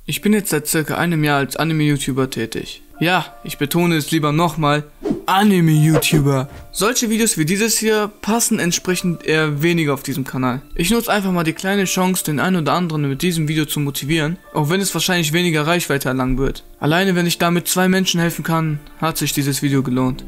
Ich bin jetzt seit circa einem Jahr als Anime-YouTuber tätig. Ja, ich betone es lieber nochmal, Anime-YouTuber. Solche Videos wie dieses hier passen entsprechend eher weniger auf diesem Kanal. Ich nutze einfach mal die kleine Chance, den einen oder anderen mit diesem Video zu motivieren, auch wenn es wahrscheinlich weniger Reichweite erlangen wird. Alleine wenn ich damit 2 Menschen helfen kann, hat sich dieses Video gelohnt.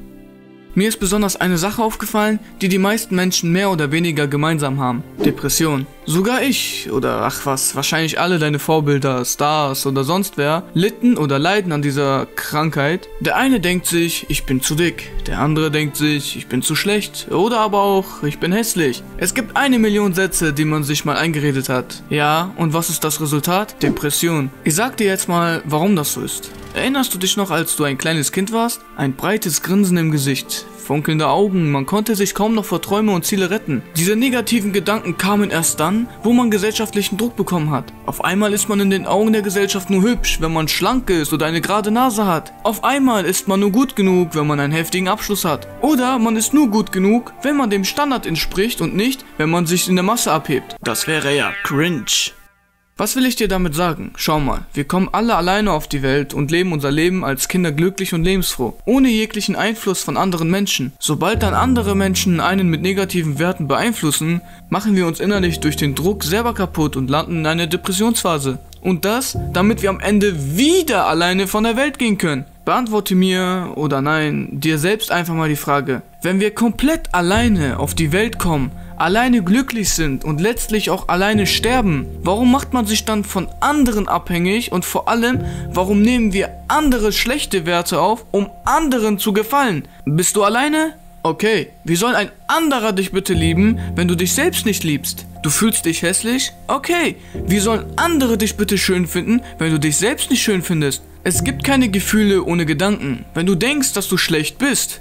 Mir ist besonders eine Sache aufgefallen, die die meisten Menschen mehr oder weniger gemeinsam haben. Depression. Sogar ich, oder ach was, wahrscheinlich alle deine Vorbilder, Stars oder sonst wer, litten oder leiden an dieser Krankheit. Der eine denkt sich, ich bin zu dick. Der andere denkt sich, ich bin zu schlecht. Oder aber auch, ich bin hässlich. Es gibt 1 Million Sätze, die man sich mal eingeredet hat. Ja, und was ist das Resultat? Depression. Ich sag dir jetzt mal, warum das so ist. Erinnerst du dich noch, als du ein kleines Kind warst? Ein breites Grinsen im Gesicht, funkelnde Augen, man konnte sich kaum noch vor Träume und Ziele retten. Diese negativen Gedanken kamen erst dann, wo man gesellschaftlichen Druck bekommen hat. Auf einmal ist man in den Augen der Gesellschaft nur hübsch, wenn man schlank ist oder eine gerade Nase hat. Auf einmal ist man nur gut genug, wenn man einen heftigen Abschluss hat. Oder man ist nur gut genug, wenn man dem Standard entspricht und nicht, wenn man sich in der Masse abhebt. Das wäre ja cringe. Was will ich dir damit sagen? Schau mal, wir kommen alle alleine auf die Welt und leben unser Leben als Kinder glücklich und lebensfroh, ohne jeglichen Einfluss von anderen Menschen. Sobald dann andere Menschen einen mit negativen Werten beeinflussen, machen wir uns innerlich durch den Druck selber kaputt und landen in einer Depressionsphase. Und das, damit wir am Ende wieder alleine von der Welt gehen können. Beantworte mir oder nein, dir selbst einfach mal die Frage, wenn wir komplett alleine auf die Welt kommen, alleine glücklich sind und letztlich auch alleine sterben, warum macht man sich dann von anderen abhängig und vor allem, warum nehmen wir andere schlechte Werte auf, um anderen zu gefallen? Bist du alleine? Okay, wie soll ein anderer dich bitte lieben, wenn du dich selbst nicht liebst? Du fühlst dich hässlich? Okay, wie sollen andere dich bitte schön finden, wenn du dich selbst nicht schön findest? Es gibt keine Gefühle ohne Gedanken. Wenn du denkst, dass du schlecht bist,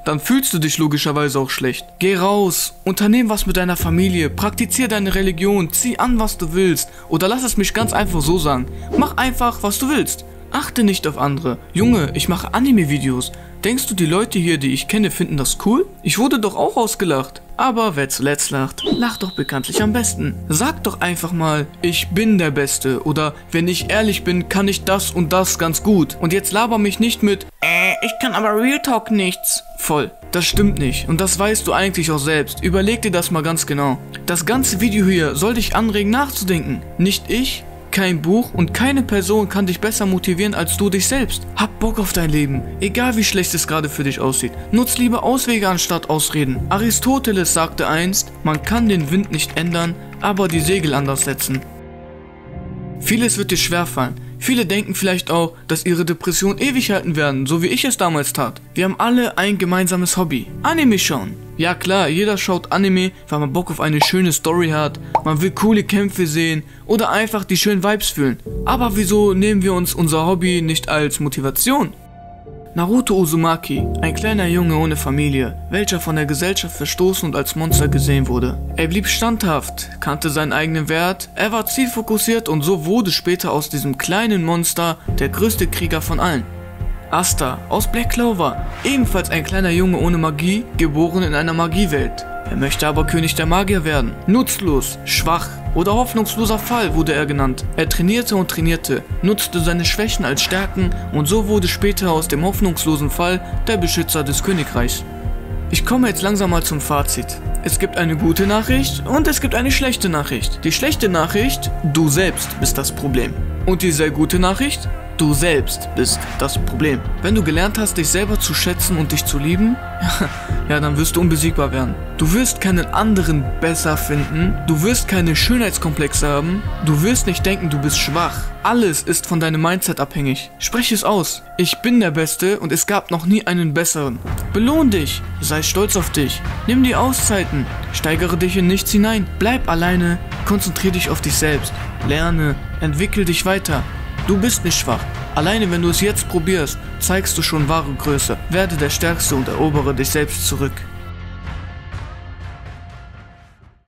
dann fühlst du dich logischerweise auch schlecht. Geh raus, unternehm was mit deiner Familie, praktizier deine Religion, zieh an, was du willst. Oder lass es mich ganz einfach so sagen, mach einfach, was du willst. Achte nicht auf andere. Junge, ich mache Anime-Videos. Denkst du, die Leute hier, die ich kenne, finden das cool? Ich wurde doch auch ausgelacht. Aber wer zuletzt lacht, lacht doch bekanntlich am besten. Sag doch einfach mal, ich bin der Beste. Oder wenn ich ehrlich bin, kann ich das und das ganz gut. Und jetzt laber mich nicht mit, ich kann aber Real Talk nichts. Voll. Das stimmt nicht. Und das weißt du eigentlich auch selbst. Überleg dir das mal ganz genau. Das ganze Video hier soll dich anregen nachzudenken. Nicht ich. Kein Buch und keine Person kann dich besser motivieren als du dich selbst. Hab Bock auf dein Leben, egal wie schlecht es gerade für dich aussieht. Nutz lieber Auswege anstatt Ausreden. Aristoteles sagte einst, man kann den Wind nicht ändern, aber die Segel anders setzen. Vieles wird dir schwerfallen. Viele denken vielleicht auch, dass ihre Depression ewig halten werden, so wie ich es damals tat. Wir haben alle ein gemeinsames Hobby. Anime schauen. Ja klar, jeder schaut Anime, weil man Bock auf eine schöne Story hat, man will coole Kämpfe sehen oder einfach die schönen Vibes fühlen. Aber wieso nehmen wir uns unser Hobby nicht als Motivation? Naruto Uzumaki, ein kleiner Junge ohne Familie, welcher von der Gesellschaft verstoßen und als Monster gesehen wurde. Er blieb standhaft, kannte seinen eigenen Wert, er war zielfokussiert und so wurde später aus diesem kleinen Monster der größte Krieger von allen. Asta aus Black Clover, ebenfalls ein kleiner Junge ohne Magie, geboren in einer Magiewelt. Er möchte aber König der Magier werden. Nutzlos, schwach oder hoffnungsloser Fall wurde er genannt. Er trainierte und trainierte, nutzte seine Schwächen als Stärken und so wurde später aus dem hoffnungslosen Fall der Beschützer des Königreichs. Ich komme jetzt langsam mal zum Fazit. Es gibt eine gute Nachricht und es gibt eine schlechte Nachricht. Die schlechte Nachricht, du selbst bist das Problem. Und die sehr gute Nachricht, du selbst bist das Problem. Wenn du gelernt hast, dich selber zu schätzen und dich zu lieben, ja, dann wirst du unbesiegbar werden. Du wirst keinen anderen besser finden, du wirst keine Schönheitskomplexe haben, du wirst nicht denken, du bist schwach. Alles ist von deinem Mindset abhängig. Sprech es aus. Ich bin der Beste und es gab noch nie einen besseren. Belohn dich, sei stolz auf dich, nimm die Auszeiten, steigere dich in nichts hinein, bleib alleine, konzentriere dich auf dich selbst, lerne, entwickel dich weiter. Du bist nicht schwach. Alleine wenn du es jetzt probierst, zeigst du schon wahre Größe. Werde der Stärkste und erobere dich selbst zurück.